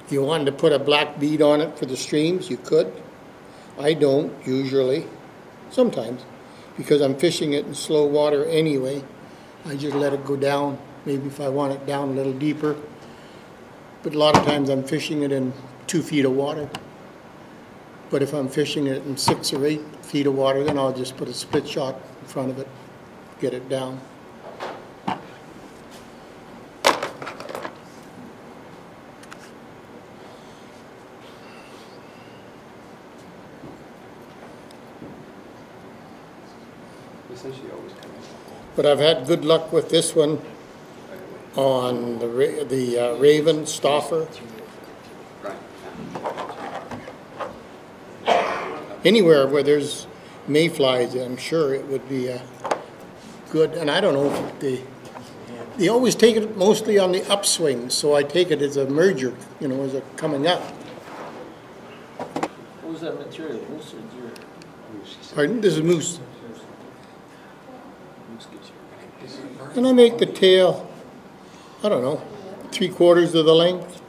If you wanted to put a black bead on it for the streams, you could. I don't usually, sometimes, because I'm fishing it in slow water anyway. I just let it go down, maybe if I want it down a little deeper. But a lot of times I'm fishing it in 2 feet of water. But if I'm fishing it in 6 or 8 feet of water, then I'll just put a split shot in front of it, get it down. But I've had good luck with this one on the Raven Stoffer. Anywhere where there's mayflies, I'm sure it would be good. And I don't know if they always take it mostly on the upswing, so I take it as a merger, you know, as a coming up. What was that material? Moose or deer? Pardon? This is moose. And I make the tail, I don't know, 3/4 of the length.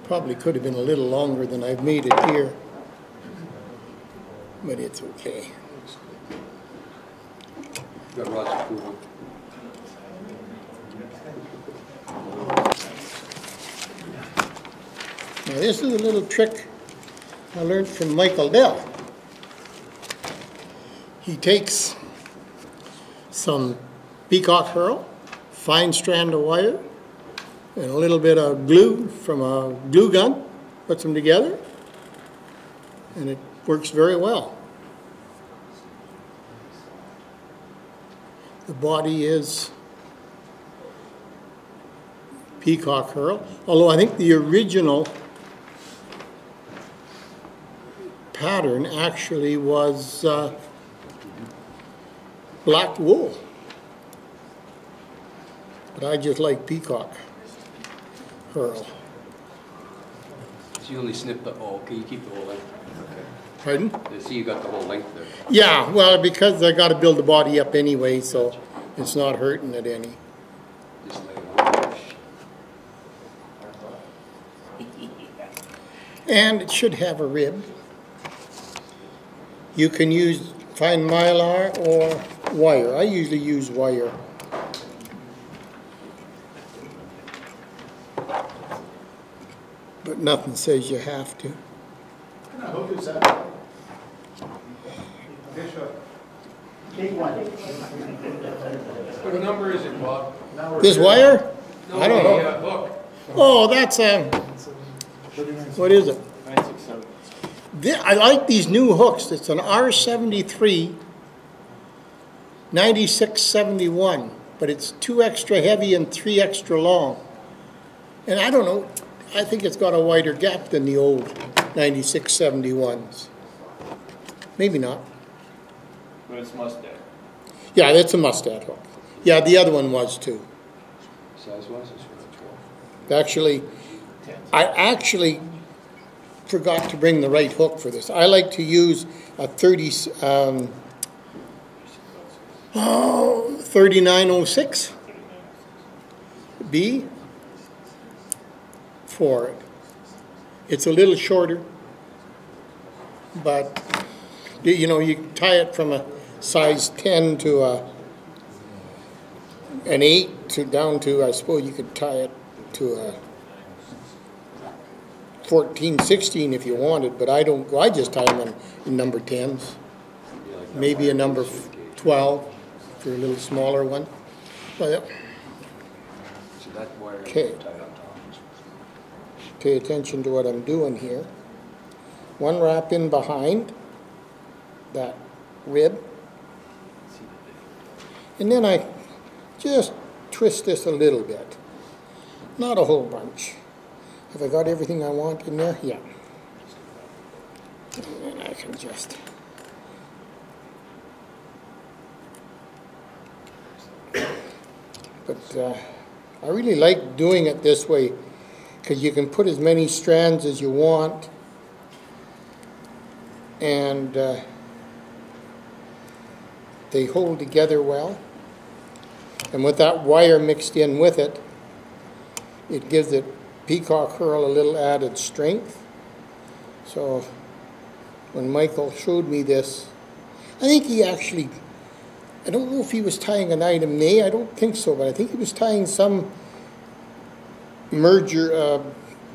Probably could have been a little longer than I've made it here, but it's okay. Got Rod's approval. Now this is a little trick I learned from Michael Dell. He takes some peacock herl, fine strand of wire, and a little bit of glue from a glue gun, puts them together, and it works very well. The body is peacock herl, although I think the original pattern actually was black wool. But I just like peacock herl. So you only snip the, oh, okay, you keep the whole length. Okay. Pardon? I see you got the whole length there. Yeah, well, because I got to build the body up anyway, so it's not hurting it any. Just lay it on. And it should have a rib. You can use fine mylar or wire. I usually use wire. But nothing says you have to. What kind of hook is that? Big one. What number is it, Bob? This wire? No, I don't know. the hook. Oh, that's a, what is it? 967. I like these new hooks. It's an R73 9671, but it's 2 extra heavy and 3 extra long. And I don't know, I think it's got a wider gap than the old 9671s. Maybe not. But it's mustard. Yeah, that's a mustad hook. Yeah, the other one was too. Size-wise, it's for the 12. Actually, I actually forgot to bring the right hook for this. I like to use a 3906 B for it. It's a little shorter, but you know, you tie it from a size 10 to an 8 to down to, I suppose you could tie it to a 14, 16 if you wanted, but I don't. I just tie them in number 10s, maybe a number 12 for a little smaller one. But, So that wire is okay. tied on top. Pay attention to what I'm doing here. One wrap in behind that rib, and then I just twist this a little bit, not a whole bunch. Have I got everything I want in there? Yeah. And I can just but I really like doing it this way because you can put as many strands as you want, and they hold together well. And with that wire mixed in with it, it gives the peacock herl a little added strength. So when Michael showed me this, I think he actually, I don't know if he was tying an Ida May, I don't think so, but I think he was tying some merger,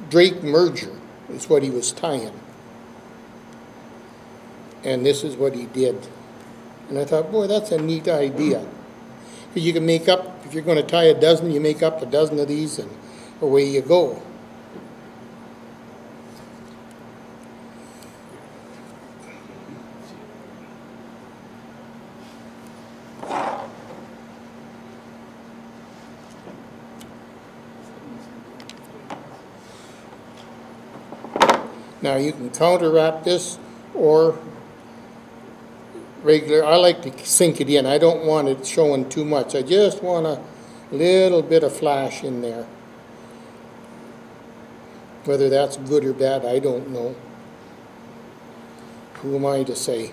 Drake merger is what he was tying. And this is what he did. And I thought, boy, that's a neat idea. You can make up, if you're going to tie a dozen, you make up a dozen of these and away you go. Now you can counter wrap this or regular. I like to sink it in. I don't want it showing too much. I just want a little bit of flash in there. Whether that's good or bad, I don't know. Who am I to say?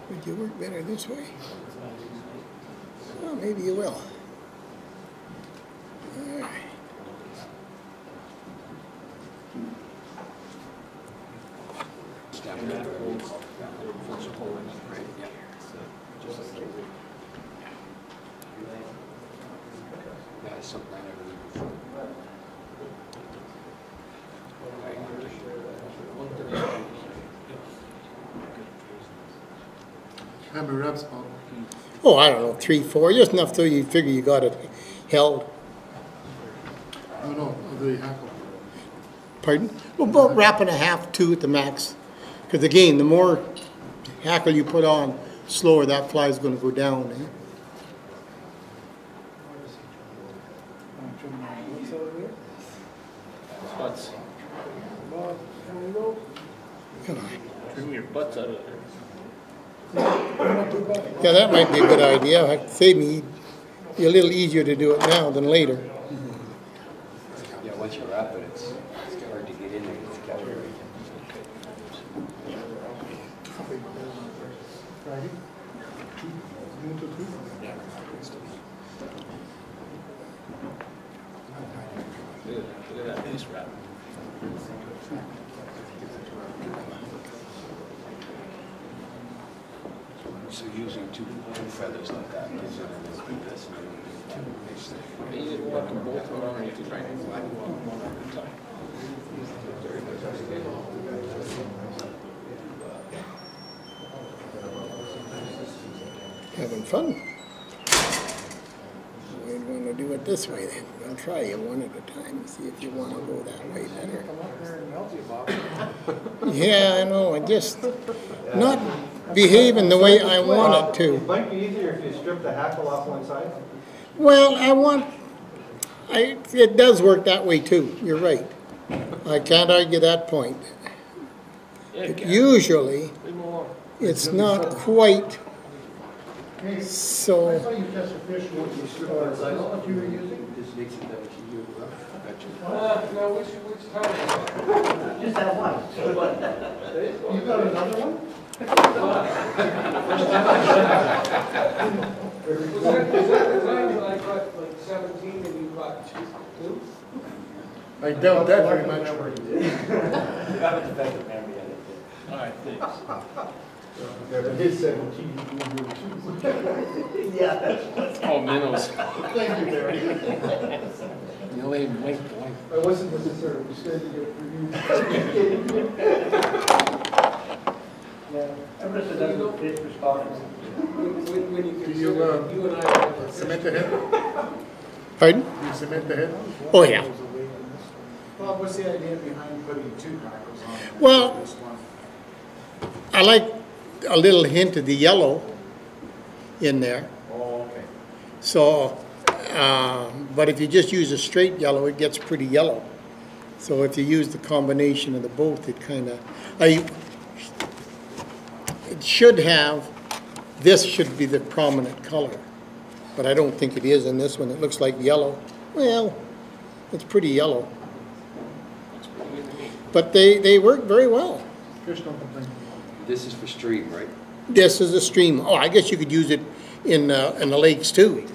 Would you work better this way? Well, maybe you will. All right. Yeah, it's something I never did before. How many reps, Bob? Oh, I don't know, 3, 4, just enough so you figure you got it held. No, the hackle. Pardon? Well, about wrapping a half, 2 at the max. Because again, the more hackle you put on, slower that fly is going to go down. Eh? Butts. Come on. Trim your butts out of there. Yeah, that might be a good idea. Like, save me, be a little easier to do it now than later. Yeah, once you wrap it, it's hard to get in there. It's calorie. Friday? Look at that piece wrap. So using two feathers like that gives it a little bit this. You just work them both around and you can try and fly one at a time. Having fun. We'd want to do it this way then. We'll try you one at a time and see if you want to go that way better. Yeah, I know. I just not behaving the way I want it to. It might be easier if you strip the hackle off one side. Well, it does work that way too. You're right. I can't argue that point. But usually, it's not quite so. I thought you catch a fish with you strip on side. What you were using? This makes it better for you. No, which time? Just that one. You got another one? Is that like what, like 17 and you got 2? I doubt that very much. You have a defective memory, All right, thanks. It is 17. You will do it too. Yeah, that's Oh, minnows. Thank you, Barry. You only wink the length. I wasn't necessarily scared to get reviewed. Yeah, Everest doesn't fish for spawning. When you Do consider you, you and I have cement the head? Pardon? Do you cement the head? Oh yeah. Bob, what's the idea behind putting 2 hackles on Well, this one? I like a little hint of the yellow in there. Oh, okay. So, but if you just use a straight yellow, it gets pretty yellow. So if you use the combination of the both, it kind of, it should have, this should be the prominent color. But I don't think it is in this one. It looks like yellow. Well, it's pretty yellow. Looks pretty good to me. But they work very well. Chris, don't complain. This is for stream, right? This is a stream. Oh, I guess you could use it in the lakes too.